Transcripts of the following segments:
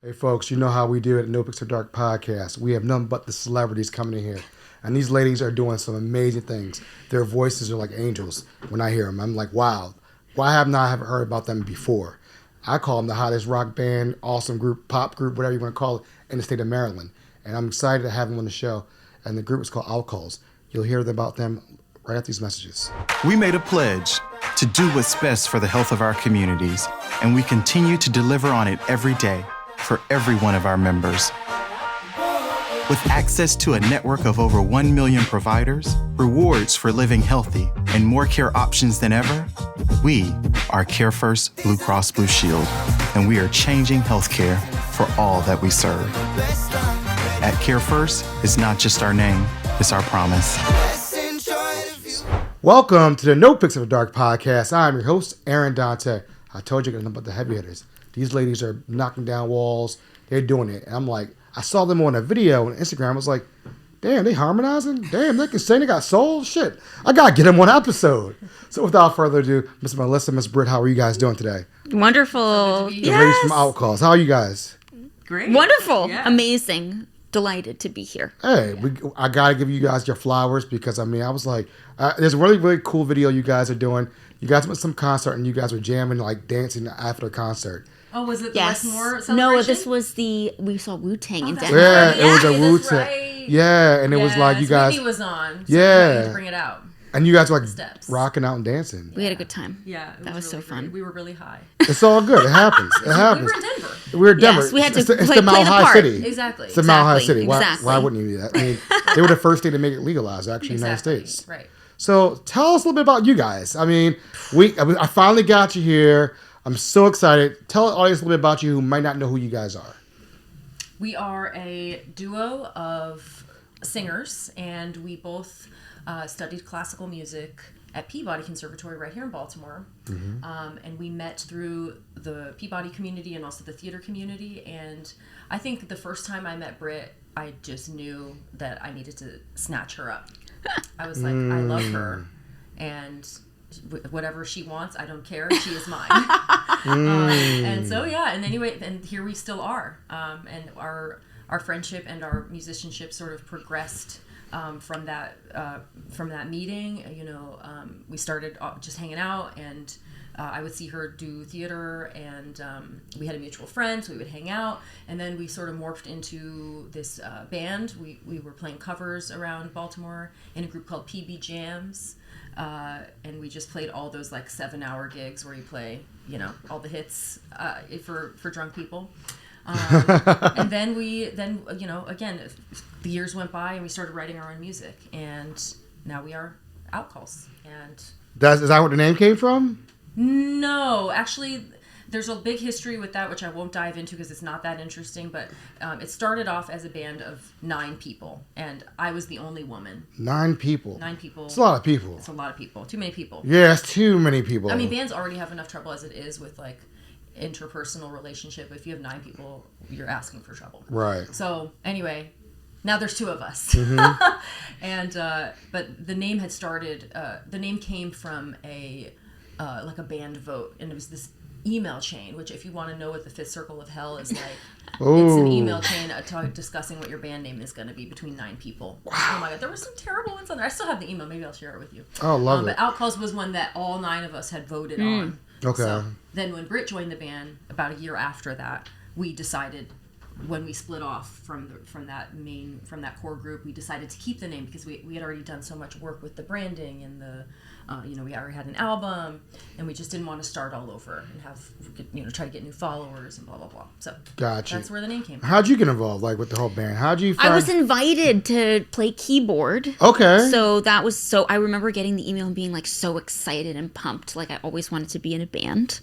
Hey folks, you know how we do it at NoPixAfterDark podcast. We have none but the celebrities coming in here. And these ladies are doing some amazing things. Their voices are like angels when I hear them. I'm like, wow, why haven't I ever heard about them before? I call them the hottest rock band, awesome group, pop group, whatever you want to call it, in the state of Maryland. And I'm excited to have them on the show. And the group is called OUTCALLS. You'll hear about them right after these messages. We made a pledge to do what's best for the health of our communities, and we continue to deliver on it every day for every one of our members. With access to a network of over 1 million providers, rewards for living healthy, and more care options than ever, we are Care First Blue Cross Blue Shield, and we are changing healthcare for all that we serve. At Care First, it's not just our name, it's our promise. Welcome to the NoPixAfterDark podcast. I'm your host, Aaron Dante. I told you about the heavy hitters. These ladies are knocking down walls. They're doing it. And I'm like, I saw them on a video on Instagram. I was like, damn, they harmonizing? Damn, they can sing. They got soul? Shit. I got to get them on episode. So without further ado, Miss Melissa, Miss Britt, how are you guys doing today? Wonderful. The ladies from OUTCALLS. How are you guys? Great. Wonderful. Yeah. Amazing. Delighted to be here. Hey, I got to give you guys your flowers because, I mean, I was like, there's a really, really cool video you guys are doing. You guys went to some concert and you guys were jamming, like dancing after the concert. Oh, was it the Yes. Westmore celebration? No, this was we saw Wu-Tang in that's Denver. Yeah, right. it was a Yeah, Wu that's Tang. right. Yeah, and it was like you guys, Whitney was on. So Yeah. we had to bring it out. and you guys were like Steps. rocking out and dancing. We had a good time. Yeah, it That was so really fun. great. We were really high. It's all good. It happens. It We happens. were in Denver. We're in Denver. Yes, we had to it's the play Mile the High part. City. Exactly. It's the Mile High Exactly, City. Why exactly. wouldn't you do that? I mean, they were the first state to make it legalized, actually, in the United Exactly. States. Right. So tell us a little bit about you guys. I mean, I finally got you here. I'm so excited. Tell the audience a little bit about you who might not know who you guys are. We are a duo of singers, and we both studied classical music at Peabody Conservatory right here in Baltimore. And we met through the Peabody community and also the theater community. And I think the first time I met Britt, I just knew that I needed to snatch her up. I was like, I love her. And whatever she wants, I don't care. She is mine. And so, yeah. And anyway, and here we still are. And our friendship and our musicianship sort of progressed from that meeting. You know, we started just hanging out, and I would see her do theater, and we had a mutual friend, so we would hang out. And then we sort of morphed into this band. We were playing covers around Baltimore in a group called PB Jams. And we just played all those like 7-hour gigs where you play, you know, all the hits for drunk people. And then you know, again, the years went by and we started writing our own music, and now we are OUTCALLS. And Is that where the name came from? no, actually, there's a big history with that, which I won't dive into because it's not that interesting. But it started off as a band of 9 people, and I was the only woman. 9 people. 9 people. It's a lot of people. It's a lot of people. Too many people. Yeah, it's too many people. I mean, bands already have enough trouble as it is with like interpersonal relationship. If you have 9 people, you're asking for trouble. Right. So anyway, now there's 2 of us. And but the name had started. The name came from a band vote, and it was this email chain. Which, if you want to know what the 5th circle of hell is like, it's an email chain discussing what your band name is going to be between 9 people. Wow. Oh my god, there were some terrible ones on there. I still have the email. Maybe I'll share it with you. Oh, love it. But OUTCALLS was one that all 9 of us had voted on. Okay. So then when Britt joined the band, about a year after that, we decided, when we split off from that core group, we decided to keep the name because we had already done so much work with the branding and the we already had an album, and we just didn't want to start all over and have try to get new followers and blah blah blah. So Gotcha. that's where the name came from. How'd you get involved, like, with the whole band? How'd you find... I was invited to play keyboard. Okay. So I remember getting the email and being like so excited and pumped. Like I always wanted to be in a band.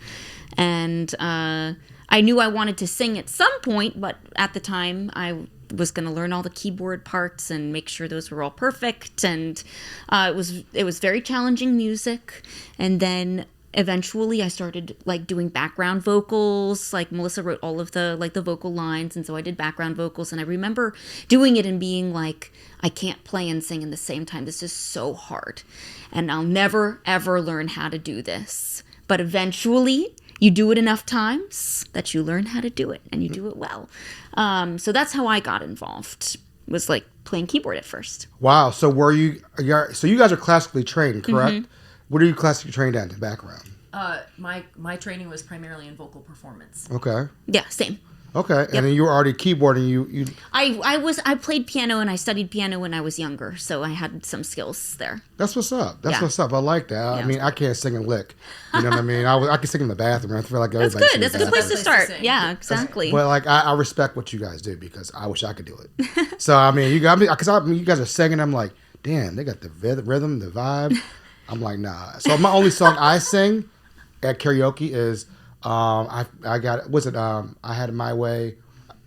And I knew I wanted to sing at some point, but at the time I was going to learn all the keyboard parts and make sure those were all perfect. And it was very challenging music. And then eventually I started like doing background vocals. Like Melissa wrote all of the vocal lines, and so I did background vocals. And I remember doing it and being like, I can't play and sing in the same time. This is so hard, and I'll never ever learn how to do this. But eventually you do it enough times that you learn how to do it, and you do it well. So that's how I got involved, was like playing keyboard at first. Wow. So so you guys are classically trained, correct? What are you classically trained at in the background? My training was primarily in vocal performance. Okay. Yeah, same. Okay. And then you were already keyboarding. You. I played piano and I studied piano when I was younger, so I had some skills there. That's what's up. That's Yeah. what's up. I like that. Yeah, I mean, I can't sing a lick. You know what I mean? I can sing in the bathroom. I feel like That's everybody good. sings That's a good in the place to Place to start. sing. Yeah, exactly. But like, I respect what you guys do because I wish I could do it. So I mean, you got me because you guys are singing. I'm like, damn, they got the rhythm, the vibe. I'm like, nah. So my only song I sing at karaoke is I had My Way,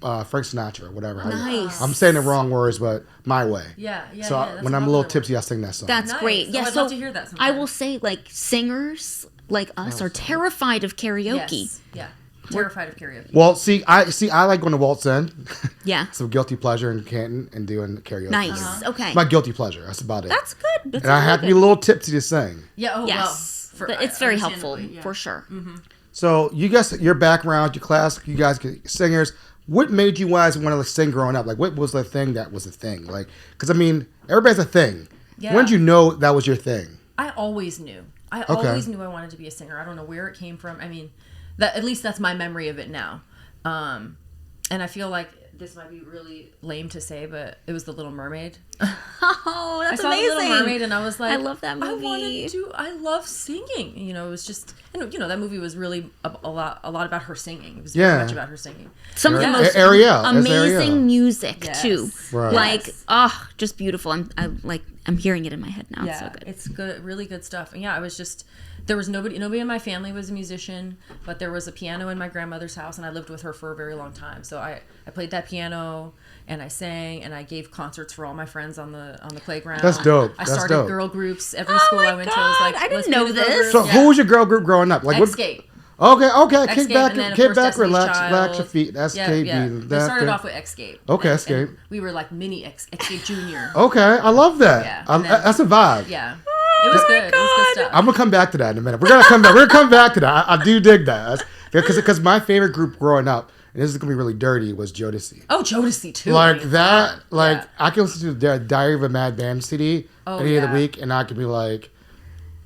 Frank Sinatra or whatever. Nice. I'm saying the wrong words, but My Way. Yeah. So that's when I'm a little popular. tipsy, I sing that song. That's Nice. great. Oh, Yeah, I'd so love to hear that I sometime. will say, like, singers like us are terrified of karaoke. Yes. Yeah. Terrified of karaoke. Well, I like going to Waltz End. Yeah. Some guilty pleasure in Canton and doing karaoke. Nice. Okay. My guilty pleasure. That's about it. That's good. That's and I really have to be a good. little tipsy to sing. Yeah. Oh, Yes. well. But it's very helpful, understandably, yeah. for sure. So you guys, your background, your classic, you guys singers. What made you guys want to sing growing up? Like, what was the thing that was a thing? Like, because I mean, everybody's a thing. Yeah. When did you know that was your thing? I always knew. I always knew I wanted to be a singer. I don't know where it came from. I mean, at least that's my memory of it now. And I feel like this might be really lame to say, but it was The Little Mermaid. Oh, that's I saw amazing. The Little Mermaid and I was like, I love that movie. I love singing. You know, it was just, and that movie was really a lot about her singing. It was very Yeah. much about her singing. Some of the Right. most Ariel. That's amazing Ariel. music Yes. too. Right. Like, Yes. just beautiful. I'm hearing it in my head now. It's so good. It's good, really good stuff. And yeah, I was just, there was nobody in my family was a musician, but there was a piano in my grandmother's house, and I lived with her for a very long time. So I played that piano, and I sang, and I gave concerts for all my friends on the playground. That's dope. I That's started dope. girl groups. Every Oh school my I went to was like, God, I didn't let's know be the girl this. group. So who was your girl group growing up? Like Escape. Okay, kick Escape, back, and then, of kick course, back, Destiny's relax Child. your feet. Escape. Yeah. They started off with Escape. Okay, And Escape. we were like mini Escape Junior. Okay, I love that. Yeah, and then- That's a vibe. Yeah. It was good. It was good stuff. I'm gonna come back to that in a minute. We're gonna come back. We're gonna come back to that. I do dig that because my favorite group growing up, and this is gonna be really dirty, was Jodeci. Oh, Jodeci too. Like I mean, that, come on. like Yeah. I can listen to the Diary of a Mad Band CD any of the yeah. week, and I can be like,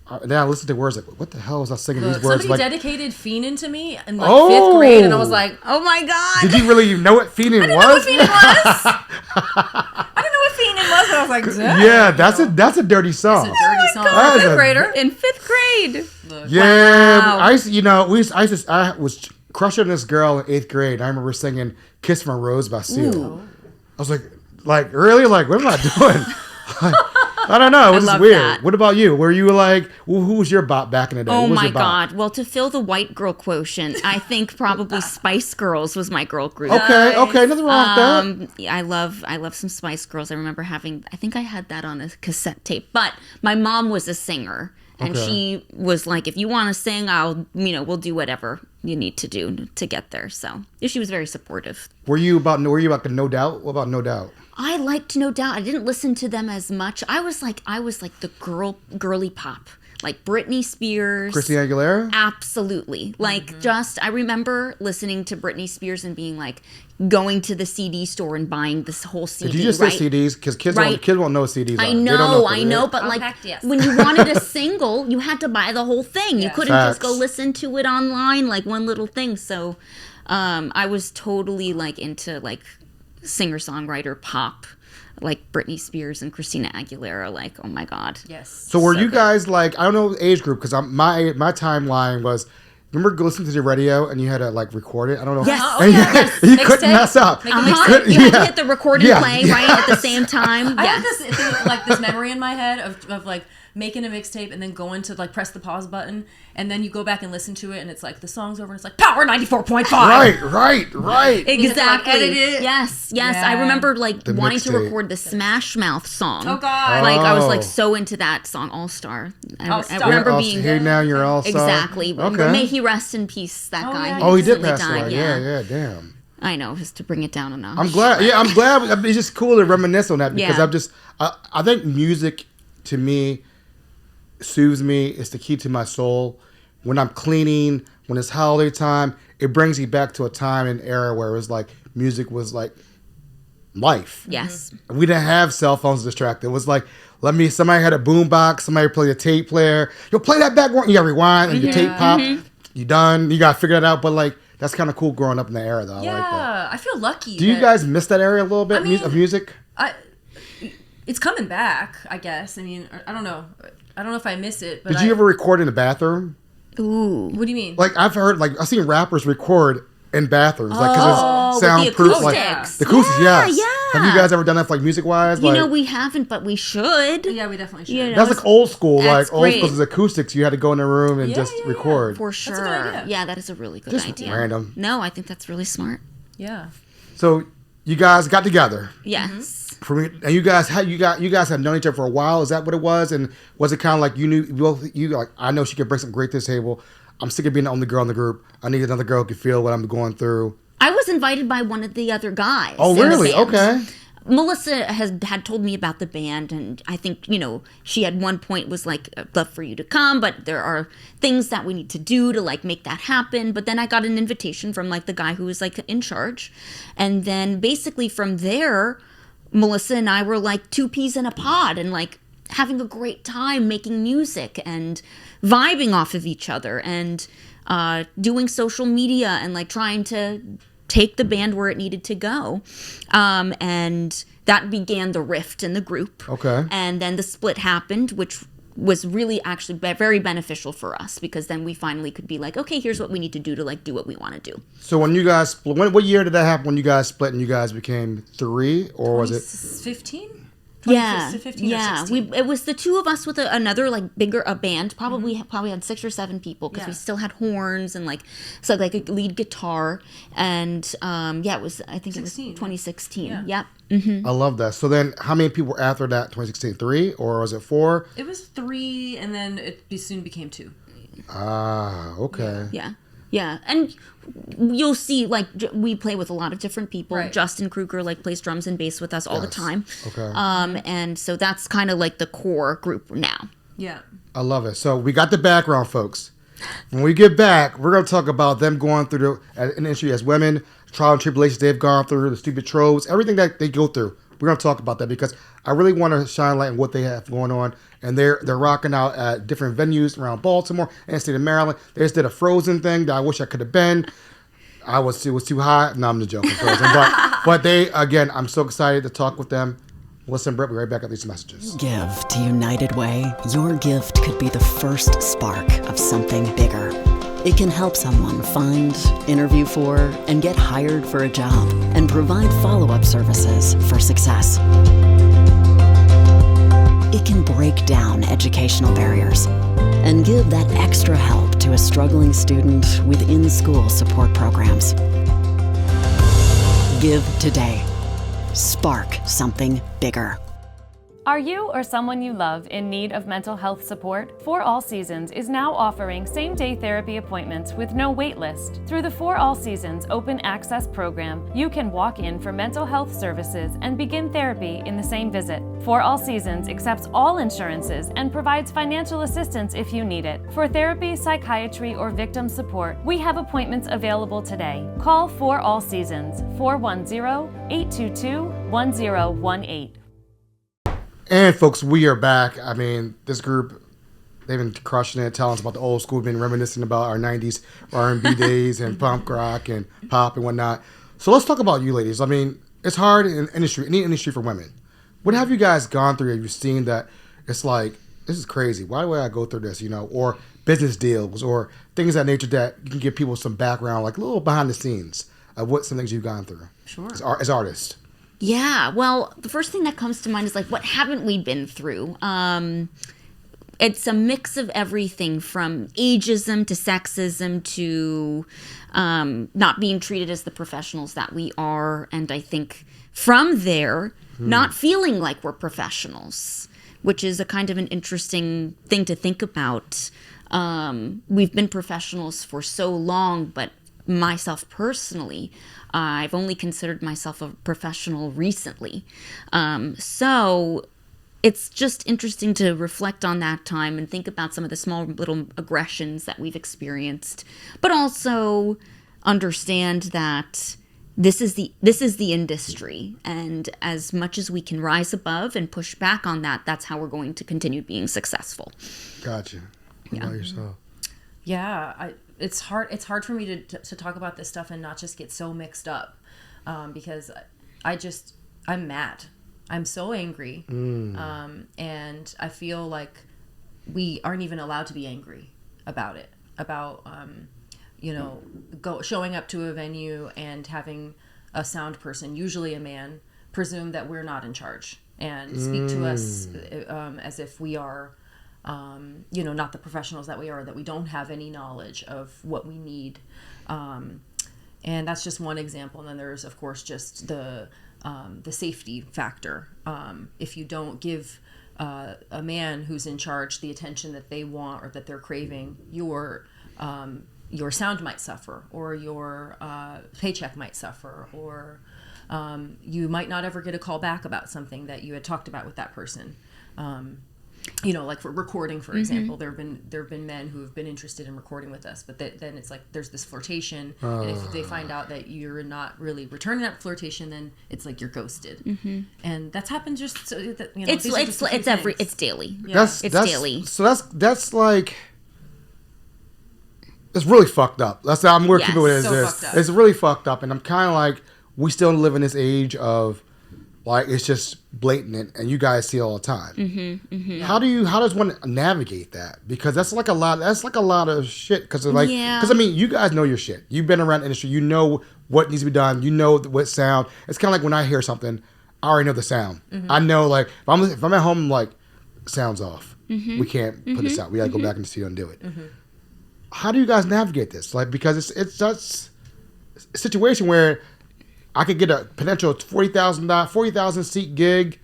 and then I listen to words like, what the hell was I singing Look, these words? somebody Like, dedicated Fiendin' to me in like Oh! 5th grade, and I was like, Oh my God. did you really know what fiending was? I didn't know what Fiendin' was, but I was like, damn. Yeah, that's a dirty song. It's a dirty song. That I'm is a a- fifth grader. In 5th grade. Yeah, Wow. I was crushing on this girl in 8th grade. I remember singing "Kiss from a Rose" by Seal. Ooh. I was like really, like what am I doing? I don't know. It was just love weird. that. What about you? Were you like, who was your bop back in the day? Oh Who was my your bop? God. Well, to fill the white girl quotient, I think probably Spice Girls was my girl group. Okay, nothing wrong with that. Yeah, I love some Spice Girls. I remember I think I had that on a cassette tape. But my mom was a singer, and Okay. she was like, "If you want to sing, we'll do whatever you need to do to get there." So she was very supportive. Were you about the No Doubt? What about No Doubt? I liked No Doubt. I didn't listen to them as much. I was like the girly pop, like Britney Spears. Christina Aguilera? Absolutely. Like I remember listening to Britney Spears and being like going to the CD store and buying this whole CD. Did you just right? say CDs? Because kids Right. won't know what CDs are. I They don't know, what I it know, is. but like Compact, yes. when you wanted a single, you had to buy the whole thing. You Yes. couldn't just go Facts. listen to it online, like one little thing. So I was totally like into like singer-songwriter pop, like Britney Spears and Christina Aguilera. Like, oh my God. Yes. So were you good. guys like, I don't know age group, because my timeline was, remember listening to the radio and you had to like record it? I don't know. Yes. Oh, And yeah, yes. you Mixtape. couldn't mess up. Make a Uh-huh. mixtape. You had Yeah. to hit the record and Yeah. play right at the same time. I Yes. have this memory in my head of like making a mixtape and then going to like press the pause button, and then you go back and listen to it, and it's like the song's over and it's like Power 94.5. Right. Exactly. have to, like, edit it. Yes. I Yeah. remember like The wanting to mixtape. record the Smash Mouth song. Oh, God. Like I was like Oh. so into that song, All Star. I All-Star. remember All- being Hey Now You're All Star. exactly. Okay. May he rest in peace. That guy. yeah. Oh, he did recently pass died, away. Yeah, damn. I know, just to bring it down a notch. I'm glad. Yeah, I'm glad. It's just cool to reminisce on that because Yeah. I think music to me soothes me. It's the key to my soul. When I'm cleaning, when it's holiday time, it brings you back to a time and era where it was like music was like life. Yes. We didn't have cell phones to distract. It was like, somebody had a boom box, somebody played a tape player. You'll play that back one, you gotta rewind and your tape pop. You done. You gotta figure that out. But like, that's kind of cool growing up in the era though. I like that. I feel lucky. Do you guys miss that area a little bit of music? It's coming back, I guess. I mean, I don't know. I don't know if I miss it. But Did you ever record in the bathroom? Ooh. What do you mean? Like I've seen rappers record in bathrooms, like because it's with the soundproof. Like acoustics. the acoustics, yes. Yeah. Have you guys ever done that, like music wise? You know, we haven't, but we should. Yeah, we definitely should. You know, That's like old school. That's Like old great. school is acoustics. You had to go in a room and just record. For sure. That's a good idea. Yeah, that is a really good Just idea. random. No, I think that's really smart. Yeah. So you guys got together. Yes. And you guys had known each other for a while. Is that what it was? And was it kind of like you like, I know she could bring something great to this table. I'm sick of being the only girl in the group. I need another girl who can feel what I'm going through. I was invited by one of the other guys. Oh, in the really? band. Okay. Melissa had told me about the band, and I think, she at one point was like, I'd love for you to come, but there are things that we need to do to like make that happen. But then I got an invitation from like the guy who was like in charge. And then basically from there, Melissa and I were like two peas in a pod and like having a great time making music and vibing off of each other and doing social media and like trying to take the band where it needed to go. And that began the rift in the group. Okay. And then the split happened, which was really actually very beneficial for us because then we finally could be like, okay, here's what we need to do to like do what we want to do. So when you guys split, what year did that happen when you guys split and you guys became three, or was it 15? Yeah, 15 or yeah. 16. It was the two of us with another like a band. Probably had 6 or 7 people because we still had horns and like a lead guitar. And it was 2016. Yeah. Yep. I love that. So then how many people were after that 2016? 3 or was it 4? It was 3, and then it soon became 2. Ah, okay. Yeah, and you'll see, like, we play with a lot of different people. Right. Justin Kruger, like, plays drums and bass with us all the time. Okay. And so that's kind of like the core group now. Yeah. I love it. So we got the background, folks. When we get back, we're going to talk about them going through an industry as women, trial and tribulations they've gone through, the stupid tropes, everything that they go through. We're going to talk about that because I really want to shine light on what they have going on. And they're rocking out at different venues around Baltimore and the state of Maryland. They just did a Frozen thing that I wish I could have been. It was too hot. No, I'm just joking. Frozen. But they, again, I'm so excited to talk with them. Listen, Britt, we'll be right back at these messages. Give to United Way. Your gift could be the first spark of something bigger. It can help someone find, interview for, and get hired for a job, and provide follow-up services for success. It can break down educational barriers and give that extra help to a struggling student with in-school support programs. Give today. Spark something bigger. Are you or someone you love in need of mental health support? For All Seasons is now offering same-day therapy appointments with no wait list. Through the For All Seasons Open Access program, you can walk in for mental health services and begin therapy in the same visit. For All Seasons accepts all insurances and provides financial assistance if you need it. For therapy, psychiatry, or victim support, we have appointments available today. Call For All Seasons 410-822-1018. And folks, we are back. I mean, this group, they've been crushing it, telling us about the old school, been reminiscing about our 90s R&B days and punk rock and pop and whatnot. So let's talk about you ladies. I mean, it's hard in any industry for women. What have you guys gone through? Have you seen that it's like, this is crazy. Why do I go through this, or business deals or things of that nature that you can give people some background, like a little behind the scenes of what some things you've gone through Sure. as artists? Yeah, well, the first thing that comes to mind is like, what haven't we been through? It's a mix of everything from ageism to sexism to not being treated as the professionals that we are. And I think from there, not feeling like we're professionals, which is a kind of an interesting thing to think about. We've been professionals for so long, but myself personally, I've only considered myself a professional recently. So it's just interesting to reflect on that time and think about some of the small little aggressions that we've experienced, but also understand that this is the industry, and as much as we can rise above and push back on that, that's how we're going to continue being successful. Gotcha. What about yourself? Yeah, it's hard for me to talk about this stuff and not just get so mixed up, because I'm mad. I'm so angry, and I feel like we aren't even allowed to be angry about it. About showing up to a venue and having a sound person, usually a man, presume that we're not in charge and speak to us as if we are, not the professionals that we are, that we don't have any knowledge of what we need. And that's just one example. And then there's, of course, just the safety factor. If you don't give a man who's in charge the attention that they want or that they're craving, your sound might suffer, or your paycheck might suffer, or you might not ever get a call back about something that you had talked about with that person. Like for recording, for example, there have been men who have been interested in recording with us, but then it's like there's this flirtation, and if they find out that you're not really returning that flirtation, then it's like you're ghosted, and that's happened just so that, It's daily. Yeah. It's daily. So that's like. It's really fucked up. That's how I'm going to keep it with it. It's really fucked up, and I'm kind of like, we still live in this age of, like, it's just blatant, and you guys see it all the time. How does one navigate that? Because that's like a lot of shit. Because you guys know your shit. You've been around the industry. You know what needs to be done. You know what sound. It's kind of like when I hear something, I already know the sound. I know, like, if I'm at home, like, sound's off. We can't put this out. We got to go back in the studio and do it. How do you guys navigate this? Like, because it's such a situation where I could get a potential $40,000 seat gig,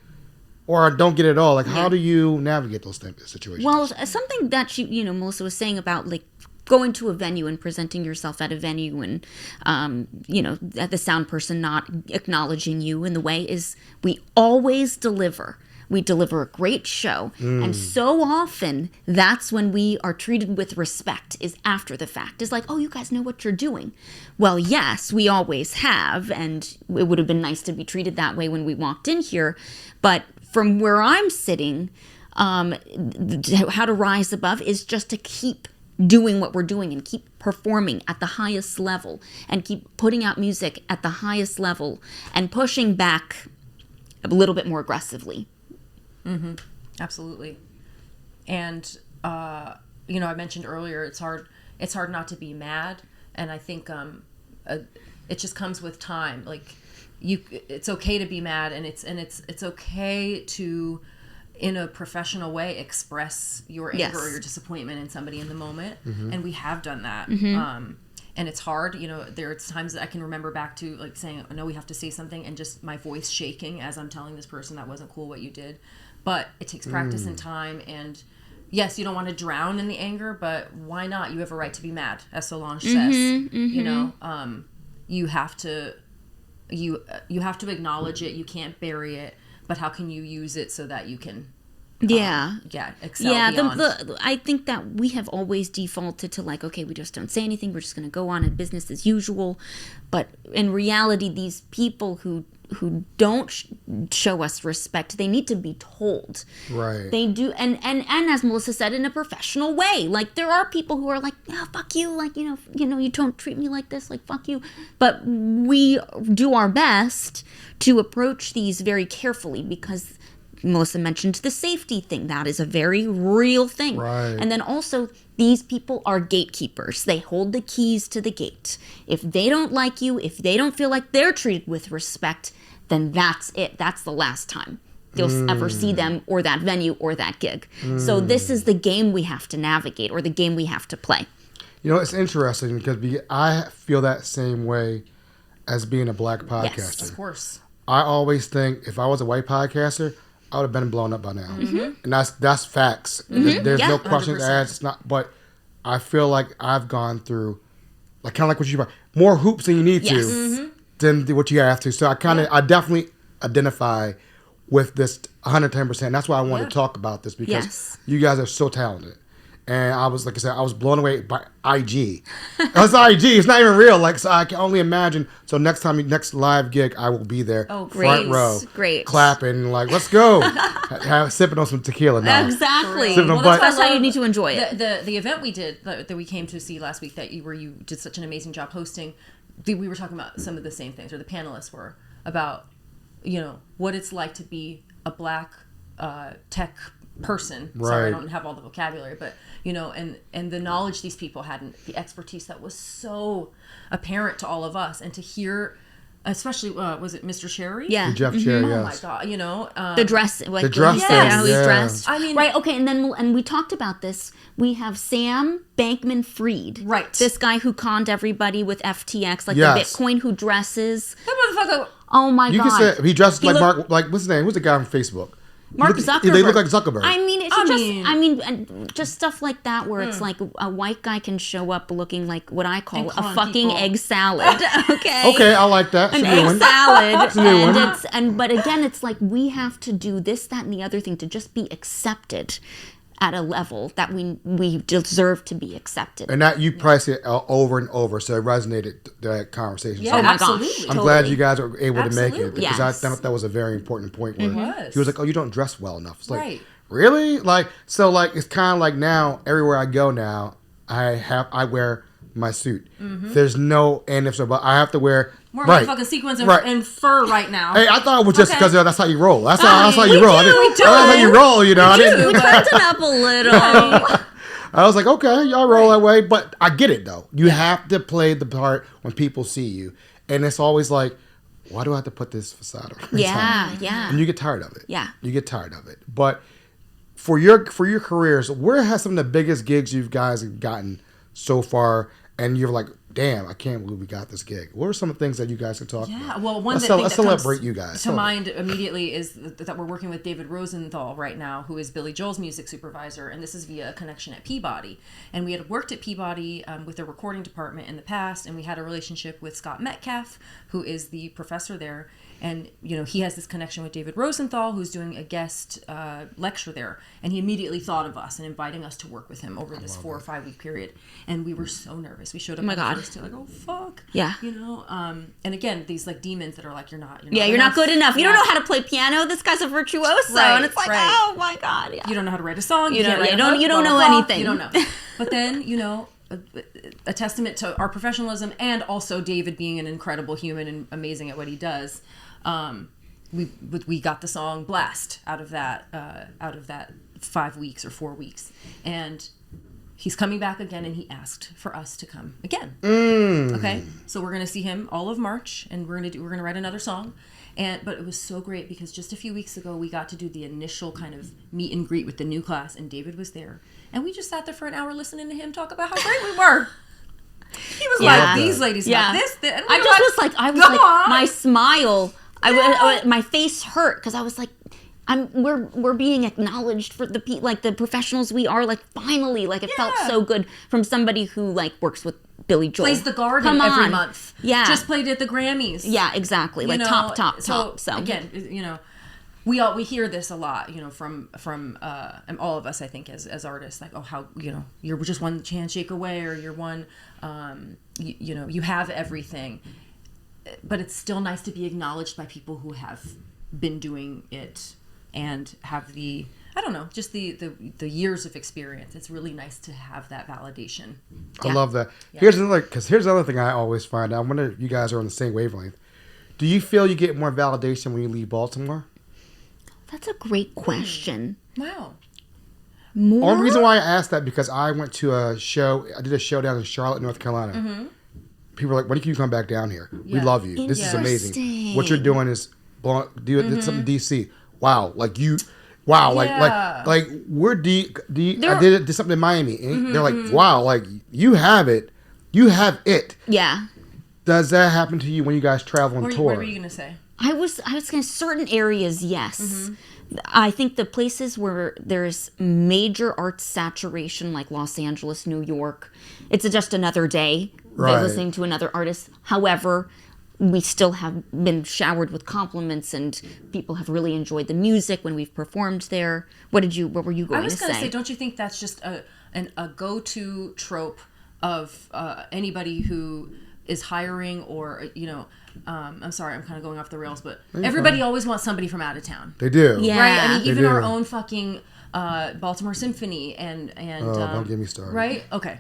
or I don't get it at all. Like, how do you navigate those situations? Well, something that Melissa was saying about, like, going to a venue and presenting yourself at a venue and, the sound person not acknowledging you in the way is, we always deliver. We deliver a great show. And so often, that's when we are treated with respect, is after the fact. It's like, oh, you guys know what you're doing. Well, yes, we always have. And it would have been nice to be treated that way when we walked in here. But from where I'm sitting, how to rise above is just to keep doing what we're doing and keep performing at the highest level and keep putting out music at the highest level and pushing back a little bit more aggressively. Absolutely. And I mentioned earlier, it's hard not to be mad, and I think it just comes with time. Like, it's okay to be mad, and it's okay to, in a professional way, express your anger or your disappointment in somebody in the moment, and we have done that. And it's hard, there's times that I can remember back to, like, saying, no, we have to say something, and just my voice shaking as I'm telling this person that wasn't cool what you did. But it takes practice and time, and yes, you don't want to drown in the anger, but why not? You have a right to be mad, as Solange says. You have to acknowledge it. You can't bury it, but how can you use it so that you can excel beyond. I think that we have always defaulted to, like, okay, we just don't say anything, we're just going to go on in business as usual. But in reality, these people who don't show us respect, they need to be told. Right. They do, and as Melissa said, in a professional way. Like, there are people who are like, oh, fuck you, like, you don't treat me like this, like, fuck you. But we do our best to approach these very carefully, because Melissa mentioned the safety thing. That is a very real thing. Right. And then also, these people are gatekeepers. They hold the keys to the gate. If they don't like you, if they don't feel like they're treated with respect, then that's it. That's the last time you'll ever see them or that venue or that gig. So this is the game we have to navigate, or the game we have to play. It's interesting because I feel that same way as being a black podcaster. Yes, of course. I always think if I was a white podcaster, I would have been blown up by now. And that's facts. There's no questions asked. It's not, but I feel like I've gone through, like, kind of like what you, more hoops than you need to than what you have to. So I definitely identify with this 110%. That's why I wanted to talk about this, because Yes. you guys are so talented. And I was, like I said, I was blown away by IG. It's IG. It's not even real. Like, so I can only imagine. So next live gig, I will be there, Oh, front great. row, Great. clapping, like, let's go, sipping on some tequila now. Exactly. Sipping on Well, butt. That's how you need to enjoy it. The event we did that we came to see last week where you did such an amazing job hosting. We were talking about some of the same things, or the panelists were about, what it's like to be a Black tech person. Sorry, I Right. don't have all the vocabulary, but and the knowledge these people had, and the expertise that was so apparent to all of us, and to hear, especially was it Mr. Sherry? Yeah. Jeff Cherry, Oh my yes. God, The dress, like The dress he said, thing, how he's yeah. dressed. I mean- right? Okay, and we talked about this. We have Sam Bankman-Fried, Right. This guy who conned everybody with FTX, like Yes. the Bitcoin, who dresses. that motherfucker. Oh my You god! can say he dresses like look- Mark. Like, what's his name? Who's the guy on Facebook? Mark They Zuckerberg. look like Zuckerberg. I mean, it's I just, mean- and just stuff like that, where it's like a white guy can show up looking like what I call And a con fucking people. egg salad. Okay. Okay, I like that. An It's a new egg one. salad, a new and one. but again, it's like we have to do this, that, and the other thing to just be accepted at a level that we deserve to be accepted. And that you price it over and over, so it resonated that conversation. Yeah, So Oh my absolutely. gosh. I'm Totally. glad you guys were able to make it, Absolutely. because I Yes. thought that was a very important point. Where was. he was like, "Oh, you don't dress well enough." It's like, Right. really? Like, so, like, it's kind of like now everywhere I go now, I wear my suit. There's no and ifs or but. I have to wear More right. fucking sequins and, Right. and fur right now. Hey, I thought it was just Okay. because that's how you roll. That's how you we roll. do, I didn't- we do. That's how you roll. You know. I didn't. We tighten up a little. I was like, okay, y'all roll that way, but I get it though. You have to play the part when people see you, and it's always like, why do I have to put this facade on? Yeah, yeah. And you get tired of it. Yeah. You get tired of it. But for your careers, where has some of the biggest gigs you guys have gotten so far, and you're like, damn, I can't believe we got this gig. What are some of the things that you guys can talk about? Yeah, well, let's thing that celebrate comes you guys. to mind immediately is that we're working with David Rosenthal right now, who is Billy Joel's music supervisor, and this is via a connection at Peabody. And we had worked at Peabody with their recording department in the past, and we had a relationship with Scott Metcalf, who is the professor there. And, he has this connection with David Rosenthal, who's doing a guest lecture there. And he immediately thought of us and inviting us to work with him over this 4 or 5 week period. And we were so nervous. We showed up my on the God. first day like, oh, fuck. Yeah. And again, these like demons that are like, you're not good enough. You don't Yeah. know how to play piano. This guy's a virtuoso, Right, and it's like, right. oh my god, yeah. You don't know how to write a song. You can't don't- write you a don't- hook, you don't blah, know blah, blah. anything. You don't know. But then, a testament to our professionalism, and also David being an incredible human and amazing at what he does. We got the song Blast out of that 5 weeks or 4 weeks, and he's coming back again, and he asked for us to come again. Okay, so we're gonna see him all of March, and we're gonna write another song. But it was so great because just a few weeks ago we got to do the initial kind of meet and greet with the new class, and David was there, and we just sat there for an hour listening to him talk about how great we were. He was Yeah. like, "These ladies Yeah. got this." And we I were just like, was like, "Go on." my smile. My face hurt because I was like, we're being acknowledged for the professionals we are. Like finally, like it felt Yeah. so good from somebody who like works with Billy Joel. plays the Garden Come every on. month. Yeah. just played at the Grammys. Yeah, exactly. Like top. So again, we hear this a lot, from and all of us, I think, as artists, like, oh, how you're just one handshake away, or you're one, you have everything, but it's still nice to be acknowledged by people who have been doing it and have the years of experience. It's really nice to have that validation. I love that. Here's another thing I always find out. I wonder if you guys are on the same wavelength. Do you feel you get more validation when you leave Baltimore? that's a great question. Wow. More. Only reason why I asked that because I went to a show. I did a show down in Charlotte, North Carolina. People are like, "When can you come back down here? We Yeah. love you. This is amazing. Interesting. What you're doing is did something DC. Wow, like you." Wow, Yeah. like we're I did something in Miami, and they're like, "Wow, like you have it, Yeah. Does that happen to you when you guys travel on What tour? were you gonna say? I was going to certain areas, yes. I think the places where there's major art saturation, like Los Angeles, New York, it's just another day Right. listening to another artist. However, we still have been showered with compliments, and people have really enjoyed the music when we've performed there. What were you going to say? I was going to say, don't you think that's just a go-to trope of anybody who is hiring, or I'm sorry, I'm kind of going off the rails, but everybody always wants somebody from out of town. They do. Yeah. Right? I mean, They even do. our own fucking Baltimore Symphony and don't get me started. Right? Okay.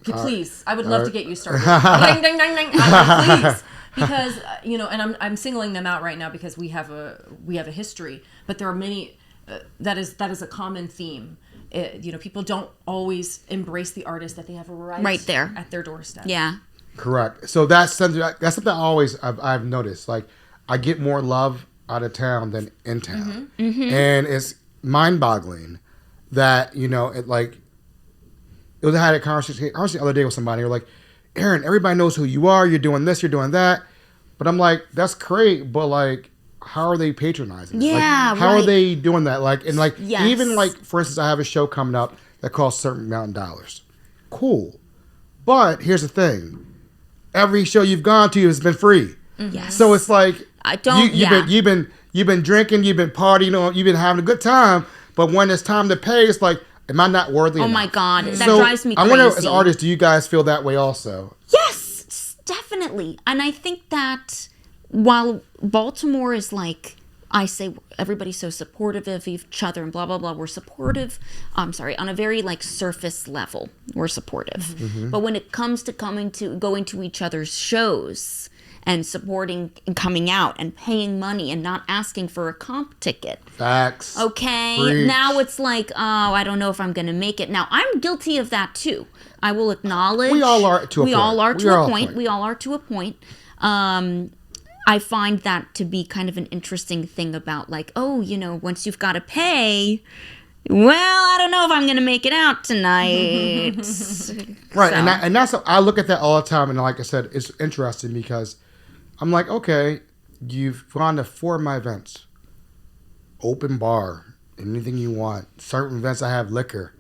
Please, I would love to get you started. Ding, ding, ding, ding. Please, because and I'm singling them out right now because we have a history, but there are many. That is a common theme. People don't always embrace the artist that they have right there at their doorstep. Yeah. Correct. So that's something I've noticed. Like, I get more love out of town than in town, and it's mind-boggling that I had a conversation the other day with somebody. You're like, Aaron, everybody knows who you are. You're doing this. You're doing that. But I'm like, that's great. But like, how are they patronizing? Yeah, like, how are right. they doing that? Like, and like, Yes. even like, for instance, I have a show coming up that costs a certain amount of dollars. Cool. But here's the thing. Every show you've gone to has been free. Yes. So it's like, I don't. you've been drinking, you've been partying, you've been having a good time. But when it's time to pay, it's like, am I not worthy Oh enough? my God, that So drives me crazy. I wonder, as artists, do you guys feel that way also? Yes, definitely. And I think that while Baltimore is like, I say everybody's so supportive of each other and blah, blah, blah. We're supportive, on a very like surface level, we're supportive. But when it comes to going to each other's shows and supporting and coming out and paying money and not asking for a comp ticket. Facts. Okay, Preach. now it's like, oh, I don't know if I'm going to make it. Now, I'm guilty of that too. I will acknowledge. We all are to a point. We all are We to are a all point. We all are to a point. I find that to be kind of an interesting thing about like, oh, once you've got to pay, well, I don't know if I'm going to make it out tonight. Right, So- and that's I look at that all the time, and like I said, it's interesting because I'm like, okay, you've gone to 4 of my events, open bar, anything you want. Certain events I have liquor.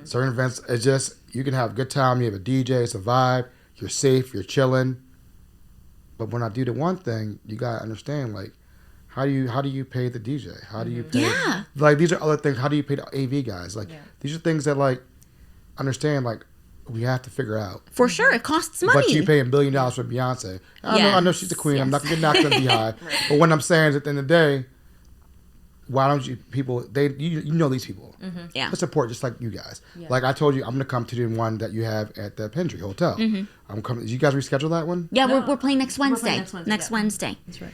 Certain events it's just you can have a good time. You have a DJ, it's a vibe. You're safe. You're chilling. But when I do the one thing, you gotta understand, like, how do you pay the DJ? How do you pay? Yeah. Like, these are other things. How do you pay the AV guys? Like, these are things that, like, understand, like, we have to figure out. For sure, it costs money. But you paying $1 billion for Beyonce. I know she's the queen. I'm not gonna knock the beehive. But what I'm saying is, at the end of the day, why don't you people? You know these people. Yeah. To support just like you guys. Like I told you, I'm gonna come to the one that you have at the Pendry Hotel. I'm coming. Did you guys reschedule that one? Yeah, No. we're playing next Wednesday. playing next Wednesday, yeah. Wednesday. That's right.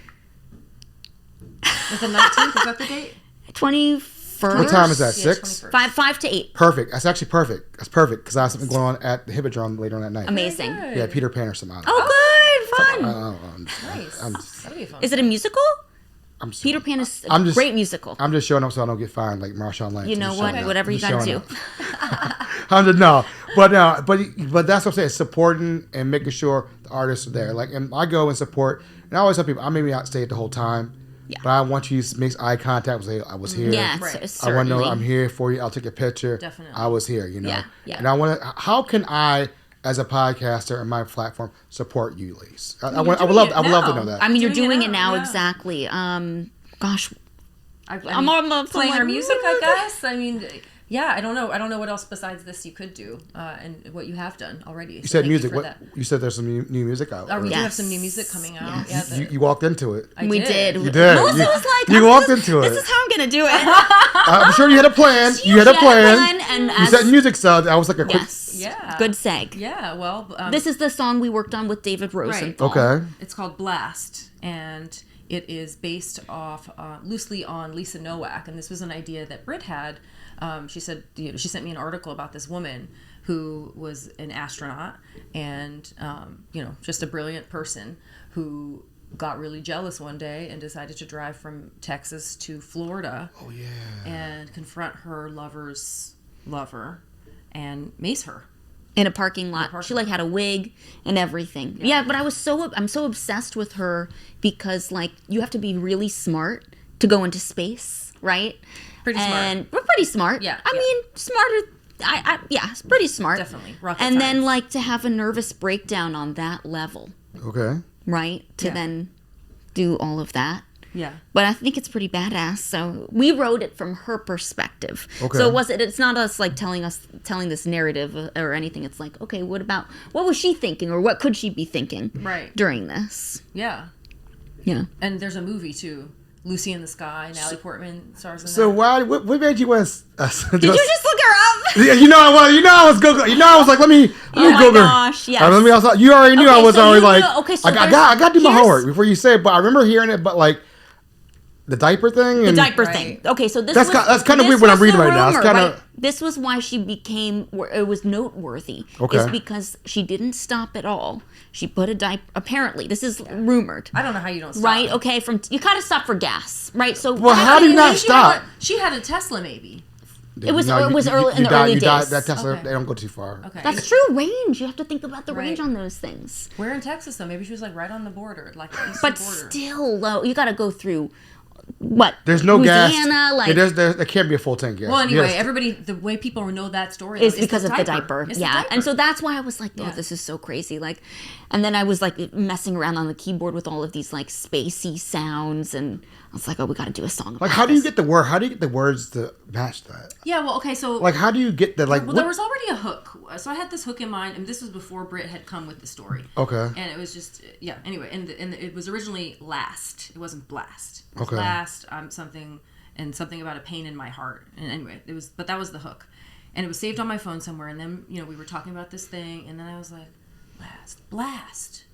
Is the 19th? Is that the date? 21st. What time is that? Yeah, 6? 21st. 5 to 8. Perfect. That's actually perfect. That's perfect because I have something going on at the Hippodrome later on that night. Amazing. Yeah, Peter Pan or something. Oh, good. Fun. Nice. That'll be fun. Is it a musical? I'm just, Peter Pan is a I'm just- great musical. I'm just showing up so I don't get fined like Marshawn Lynch. You I'm know just what? showing up. Whatever I'm you just gotta showing do. up. I'm just no, but that's what I'm saying. Supporting and making sure the artists are there. Like, and I go and support, and I always tell people I may not stay it the whole time, but I want you to make eye contact and say I was here. Yeah, Right. I want to certainly. know I'm here for you. I'll take a picture. Definitely. I was here. Yeah, yeah. And I want to. How can I, as a podcaster on my platform, support you, ladies? I would love to know that. I mean, you're Doing doing it it now, now, yeah. exactly. Gosh, I'm on playing our music, I guess. I mean, yeah, I don't know what else besides this you could do, and what you have done already. You said music. What you said? There's some new music out. We do have Yes. some new music coming out. Yes. Yeah, You walked into it. I we did. You did. Melissa You- was like, you walked into it. This is how I'm gonna do it. I'm sure you had a plan. You had a plan. And You said music sound. I was like a quick. yes, Yeah. good seg. Yeah, well, This is the song we worked on with David Rosenthal. Okay. it's called Blast, and it is based off loosely on Lisa Nowak, and this was an idea that Britt had. She said, she sent me an article about this woman who was an astronaut and, just a brilliant person who got really jealous one day and decided to drive from Texas to Florida. Oh yeah. And confront her lover's lover and mace her. In a parking lot. parking She like had a wig and everything. Yeah, but I'm so obsessed with her because like you have to be really smart to go into space, right? Pretty smart. And we're pretty smart. Yeah, I yeah. mean, smarter. Yeah, it's pretty smart. Definitely. Rocket And then science. like to have a nervous breakdown on that level. Okay. right? To then do all of that. Yeah. But I think it's pretty badass. So we wrote it from her perspective. Okay. So it's not us like telling this narrative or anything. It's like, okay, what was she thinking, or what could she be thinking during this? Yeah. Yeah. And there's a movie too. Lucy in the Sky, Natalie Portman stars in that. So what made you want to... Did you just look her up? Yeah, I was Google. I was like, let me Oh my Google. gosh, yes. You already knew I was so already you like, know- okay, so I got to do my here's- homework before you say it, but I remember hearing it, but like, the diaper thing? The diaper thing. Okay, so that's kind of weird when I'm reading right now. It's kind of... This was why she became... It was noteworthy. Okay. Is because she didn't stop at all. She put a diaper... Apparently, this is rumored. I don't know how you don't stop. Right, okay, you kind of stop for gas, right? So... Well, how do you not stop? She had a Tesla, maybe. It was early in the early days. That Tesla, they don't go too far. Okay. That's true, range. You have to think about the range on those things. We're in Texas, though. Maybe she was like right on the border, like the eastern But border. still, though, you got to go through... What? There's no Louisiana, gas. like There can't be a full tank gas. Well, anyway, everybody, the way people know that story is because of the diaper. It's Yeah. the diaper. And so that's why I was like, oh, this is so crazy. Like, and then I was like messing around on the keyboard with all of these like spacey sounds, and I was like, oh, we got to do a song about Like, how do you this. get the word? How do you get the words to match that? Yeah, well, okay, so... Like, how do you get the, like... Well, there was already a hook. So I had this hook in mind, and this was before Britt had come with the story. Okay. And it was just, yeah, anyway, and it was originally Last. It wasn't Blast. It was Okay. Last, something about a pain in my heart. And anyway, but that was the hook. And it was saved on my phone somewhere, and then, we were talking about this thing, and then I was like, blast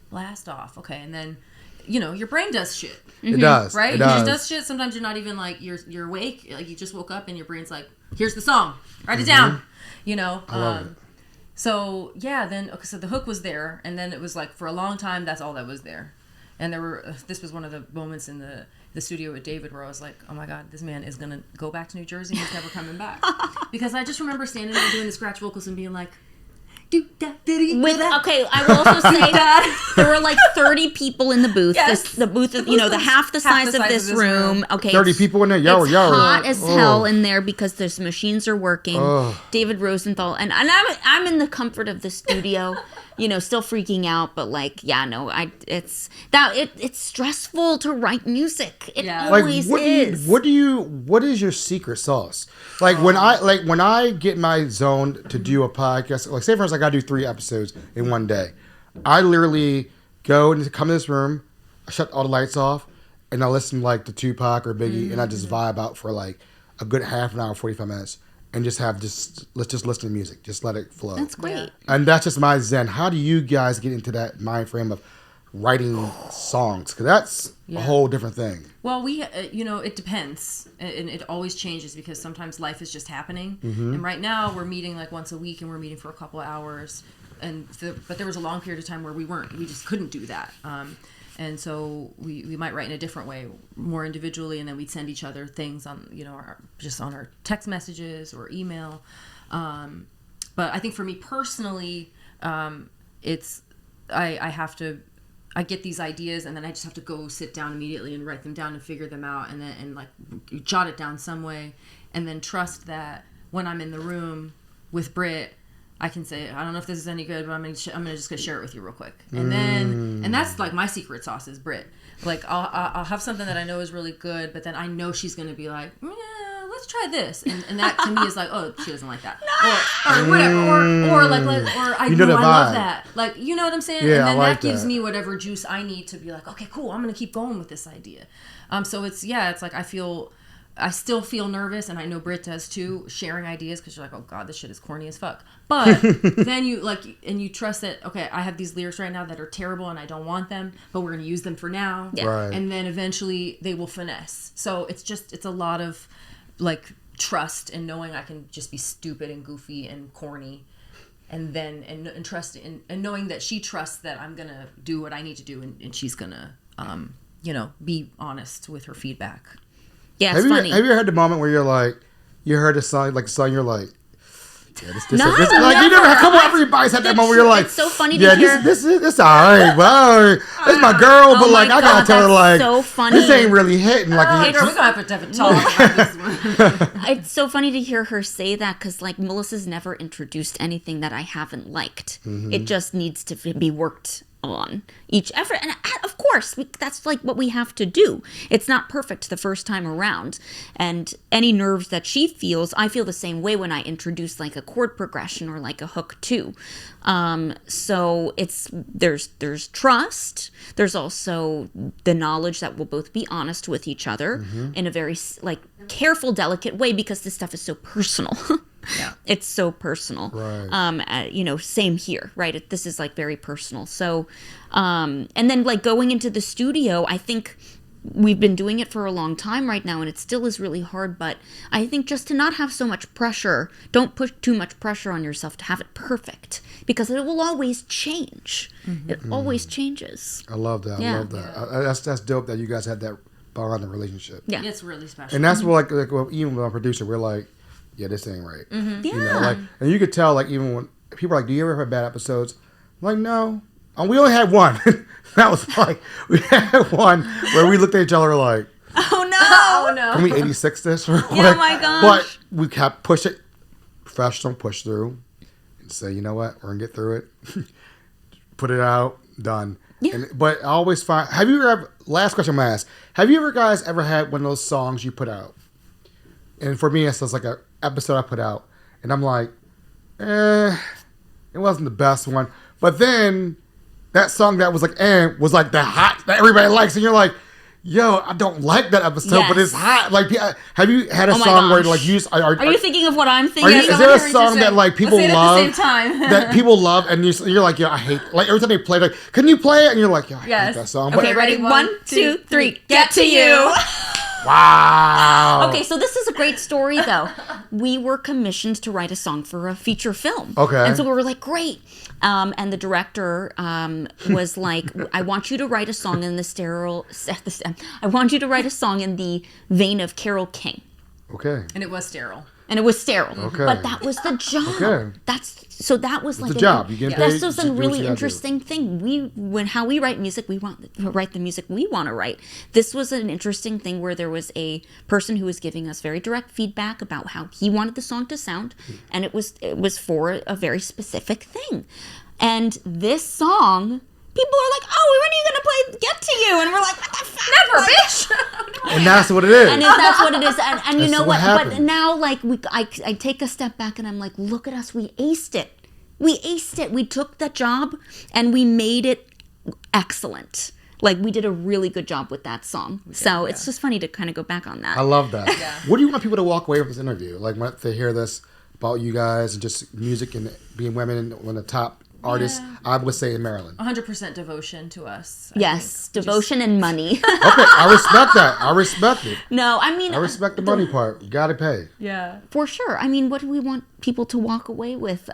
off. Okay, and then... your brain does shit. It does. Right? It does. It does shit. Sometimes you're not even like, you're awake. Like, you just woke up and your brain's like, here's the song. Write it down. I love it. So, yeah, then, okay, so the hook was there. And then it was like, for a long time, that's all that was there. And this was one of the moments in the studio with David where I was like, oh my God, this man is going to go back to New Jersey and he's never coming back. Because I just remember standing there doing the scratch vocals and being like, I will also say there were like 30 people in the booth. Yes. The booth is, the half the size of this room. Okay, 30 people in there? It's hot as hell in there because the machines are working. Oh. David Rosenthal and I'm in the comfort of the studio, still freaking out, but like, it's stressful to write music. It always is. What is your secret sauce? Like when I get my zone to do a podcast, like say for instance, I got to do 3 episodes in one day. I literally go and come in this room, I shut all the lights off, and I listen like to Tupac or Biggie, and I just vibe out for like a good half an hour, 45 minutes, and let's just listen to music, just let it flow. That's great. And that's just my zen. How do you guys get into that mind frame of writing songs? Because that's a whole different thing. Well, it depends, and it always changes because sometimes life is just happening. Mm-hmm. And right now we're meeting like once a week, and we're meeting for a couple of hours. But there was a long period of time where we just couldn't do that. And so we might write in a different way, more individually, and then we'd send each other things on just on our text messages or email. But I think for me personally, I get these ideas and then I just have to go sit down immediately and write them down and figure them out and like jot it down some way, and then trust that when I'm in the room with Britt, I can say, I don't know if this is any good, but I'm just gonna share it with you real quick. And that's like my secret sauce is Britt. Like I'll have something that I know is really good, but then I know she's gonna be like, yeah, let's try this, and that to me is like, oh, she doesn't like that, or whatever, or I love that, like, you know what I'm saying? Yeah, and then I like that gives that. me whatever juice I need to be like, okay, cool, I'm gonna keep going with this idea. So it's like I still feel nervous, and I know Britt does too, sharing ideas, because you're like, oh God, this shit is corny as fuck. But then you trust that, okay, I have these lyrics right now that are terrible and I don't want them, but we're going to use them for now. Yeah. Right. And then eventually they will finesse. So it's a lot of like trust and knowing I can just be stupid and goofy and corny. And then, and trust, and knowing that she trusts that I'm going to do what I need to do, and she's going to, be honest with her feedback. Yeah, it's funny. Have you ever had the moment where you're like, you heard a song, you're like, yeah, this No, like, never. you never, come on, everybody's had that moment where you're like, It's so funny to hear. this is all right, well, that's my girl, but Oh like, my I gotta God, tell her, that's like, so funny. this ain't really hitting, like, We're going to have to talk about this one. It's so funny to hear her say that, because like Melissa's never introduced anything that I haven't liked. Mm-hmm. It just needs to be worked on each effort. And of course, that's like what we have to do. It's not perfect the first time around. And any nerves that she feels, I feel the same way when I introduce like a chord progression or like a hook too. So there's trust. There's also the knowledge that we'll both be honest with each other in a very like careful, delicate way, because this stuff is so personal. Yeah, it's so personal. Right. Same here, right? This is like very personal. So, and then like going into the studio, I think we've been doing it for a long time right now, and it still is really hard. But I think just to not have so much pressure, don't put too much pressure on yourself to have it perfect, because it will always change. It always changes. I love that. I love that. That's dope that you guys had that bond and relationship. Yeah, it's really special. And that's what even with our producer, we're like, yeah, this ain't right. Yeah. And you could tell, like, even when people are like, do you ever have bad episodes? I'm like, no. And we only had one. That was like, we had one where we looked at each other like, oh no. Can we 86 this? Or Yeah, my gosh. But we kept push it, professional, push through, and say, you know what, we're going to get through it. Put it out, done. Yeah. But I always find, last question I'm going to ask, have you guys ever had one of those songs you put out? And for me, it's just like an episode I put out, and I'm like, it wasn't the best one. But then that song that was like, was like the hot that everybody likes, and you're like, yo, I don't like that episode, but it's hot. Like, have you had a song where like you? Are you thinking of what I'm thinking? Is there a song that like people love? At the same time. That people love, and you're like, yeah, I hate. Like every time they play, like, can you play it? And you're like, yeah, I hate that song. Okay, ready? 1, 2, 3. Get to you. Wow. Okay, so this is a great story, though. We were commissioned to write a song for a feature film. Okay. And so we were like, great. And the director was like, I want you to write a song in I want you to write a song in the vein of Carole King. Okay. And it was sterile. Okay. But that was the job. Okay. That was like the job. You get paid. That's just a really interesting thing. How we write music, we want to write the music we want to write. This was an interesting thing where there was a person who was giving us very direct feedback about how he wanted the song to sound, and it was for a very specific thing. And this song, people are like, oh, when are you going to play Get To You? And we're like, what the fuck? Never, bitch. And that's what it is. And that's what it is. And you know what? Happened. But now, like, I take a step back and I'm like, look at us. We aced it. We took that job and we made it excellent. Like, we did a really good job with that song. It's just funny to kind of go back on that. I love that. Yeah. What do you want people to walk away from this interview? Like, when they hear this about you guys and just music and being women and one of the top artists, I would say, in Maryland. 100% devotion to us. Yes, devotion and money. Okay, I respect that. I respect it. No, I mean, I respect the money part. You got to pay. Yeah. For sure. I mean, what do we want people to walk away with?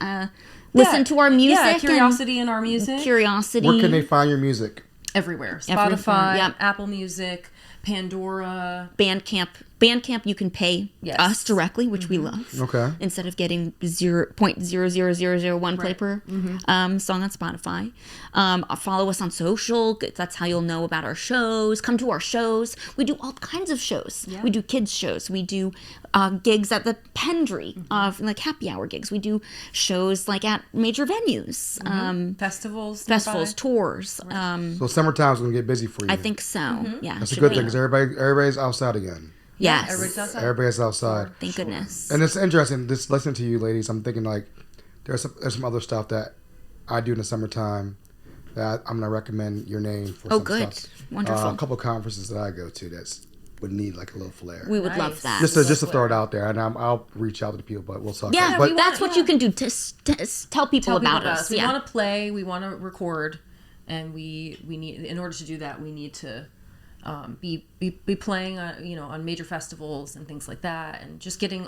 Listen to our music. Yeah, curiosity in our music. Curiosity. Where can they find your music? Everywhere. Spotify, Apple Music, Pandora. Bandcamp, you can pay us directly, which we love. Okay. Instead of getting 0.00001 play per song on Spotify. Follow us on social. That's how you'll know about our shows. Come to our shows. We do all kinds of shows. Yeah. We do kids shows. We do gigs at the Pendry, like happy hour gigs. We do shows like at major venues. Festivals, tours. Right. So summertime's going to get busy for you. I think so. Yeah. That's a good thing because everybody's outside again. Yes. Everybody's outside. Thank goodness. And it's interesting, just listening to you ladies, I'm thinking like, there's some other stuff that I do in the summertime that I'm going to recommend your name for some good. Stuff. Wonderful. A couple of conferences that I go to that would need like a little flair. We would love that. Just to throw it out there, and I'll reach out to the people, but we'll talk. Yeah, but that's what you can do to tell people about us. We want to play, we want to record, and we need, in order to do that, we need to be playing on major festivals and things like that, and just getting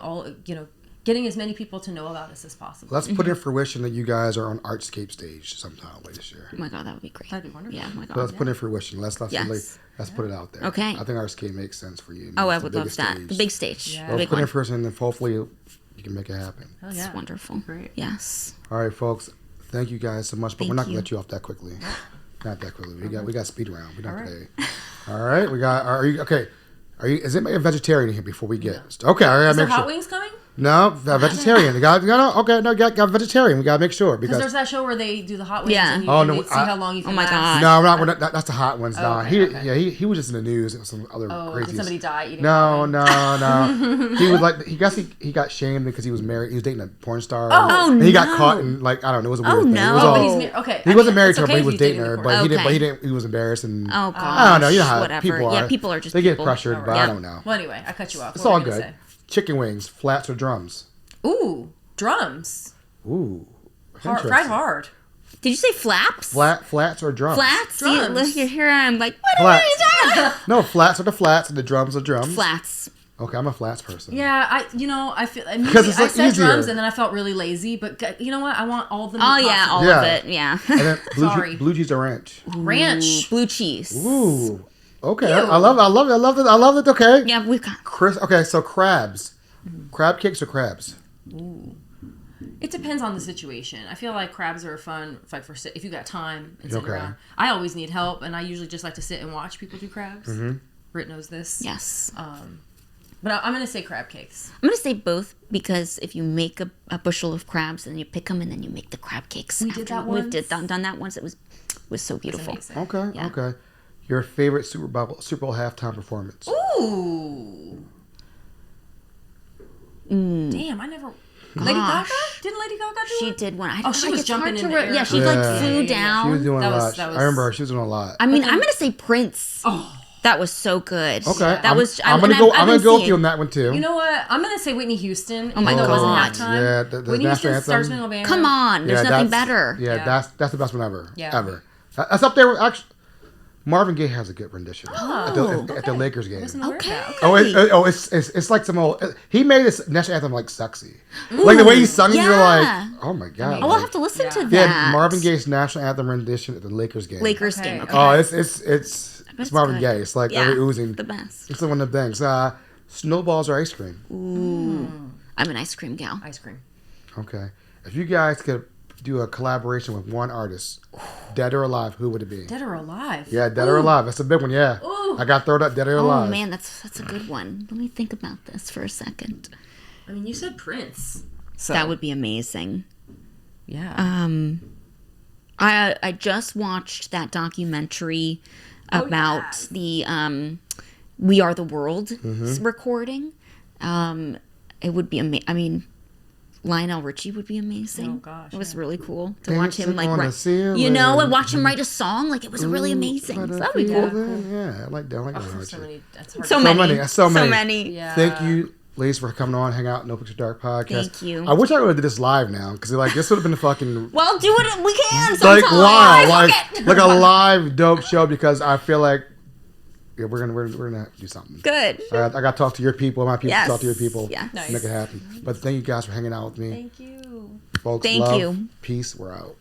as many people to know about us as possible. Let's put in fruition that you guys are on Artscape stage sometime later this year. Oh my God, that would be great. That'd be wonderful. Yeah, oh my God. So let's put in fruition. Let's put it out there. Okay. I think Artscape makes sense for you. I would love that. The big stage. Yeah. Let's put in fruition, and hopefully you can make it happen. Oh, yeah. It's wonderful. Great. Yes. All right, folks. Thank you guys so much, but we're not gonna let you off that quickly. Not that quickly. We got speed round. We don't today. All right. We got. Are you okay? Is anybody a vegetarian here before we get? Okay. All right. Is there hot wings coming? No, vegetarian. We got vegetarian. We gotta make sure Because because. there's that show where they do the hot wings. Yeah. And you, Oh, and no, they see how long you can oh my last. God. No, we're not. That's the hot ones. No, okay. he was just in the news. It was some other Oh, crazy. did somebody die eating No, hot wings? no. He was like he got shamed because he was married. He was dating a porn star. Oh, and he got no. caught in like I don't know. It was a weird thing. no. It was Oh, all, But he's okay. he wasn't married to her, it's but he okay was if he's dating her. the But Okay. he didn't. He was embarrassed and Oh, gosh. I don't know. You know how Whatever. people are. Yeah, people are just they get people. pressured, but Yeah. I don't know. Well, anyway, I cut you off. It's What all were you gonna good. Chicken wings, flats or drums. say? Ooh, drums. Ooh, Fried interesting. hard. Did you say flaps? Flats or drums? Flats? Drums. Here I'm like, what Flats. are you talking about? No, flats are the flats and the drums are drums. Flats. Okay, I'm a flats person. Yeah, I feel. Because it's, I like, said easier. drums, and then I felt really lazy. But you know what? I want all of them. Oh yeah, all Yeah. of it. Yeah. And then Sorry. blue cheese or ranch. ranch. Blue cheese. Ooh. Okay. Ew. I love it. Okay. Yeah, we've got. Okay, so crabs. Crab cakes or crabs? It depends on the situation. I feel like crabs are fun, like if you got time and sit Okay. around. I always need help, and I usually just like to sit and watch people do crabs. Britt knows this. Yes. But I'm gonna say crab cakes. I'm gonna say both because if you make a bushel of crabs and you pick them and then you make the crab cakes. We did that We've once. done that once. It was so beautiful. Amazing. Okay. Yeah. Okay. Your favorite Super Bowl halftime performance? Ooh. Damn, I never. Lady Gaga? Didn't Lady Gaga do She it? did one. Oh, she was it's jumping hard in to the air. Yeah, she Yeah. like flew Yeah. down. She was doing That a was- lot. that was- I remember her. She was doing a lot. I mean, I'm gonna say Prince. Oh. That was so good. Okay. That was. I'm gonna go. I'm gonna go with seeing- you on that one too. You know what? I'm gonna say Whitney Houston. Oh my even though it wasn't God. halftime. Yeah, the Whitney national Houston, Stars anthem. Spangled Banner. Come on, there's nothing better. Yeah, Yeah. that's the best one ever. Yeah. Ever. That's up there with actually. Marvin Gaye has a good rendition at the Lakers game. Wasn't aware of that. Okay. It's like some old. He made this national anthem like sexy, like the way he sung it. You're like, yeah. oh my god. Oh, I'll like, have to listen to that. yeah, Marvin Gaye's national anthem rendition at the Lakers game. Lakers Okay. game. Okay. Oh, it's That's Marvin good. Gaye. It's like Yeah, every oozing. the best. It's one of the things. Snowballs or ice cream? I'm an ice cream gal. Ice cream. Okay. If you guys could do a collaboration with one artist, dead or alive, who would it be? Dead or alive? Yeah, dead or alive. That's a big one. Yeah. Ooh. I got thrown out dead or alive. Oh man, that's a good one. Let me think about this for a second. I mean, you said Prince. So That would be amazing. yeah. I just watched that documentary about yes. the We Are the World Mm-hmm. recording. It would be amazing. I mean, Lionel Richie would be amazing. Oh, gosh, it was yeah. really cool to watch him Dancing like on the write, ceiling. and watch him write a song. Like it was really amazing. So that'd be cool. Yeah, I like that. I like Oh, that. so many. That's hard. So to many. So many. Yeah. Thank you, ladies, for coming on, hang out in NoPixAfterDark podcast. Thank you. I wish I would have did this live now because like this would have been a fucking Well, do it. We can. like Sometime. wow, Fuck it. like a live dope show because I feel like we're gonna do something. Good. I got to talk to your people. My people Yes. talk to your people. Yeah. Nice. Make it happen. But thank you guys for hanging out with me, Thank you. folks. Thank love, you. Peace. We're out.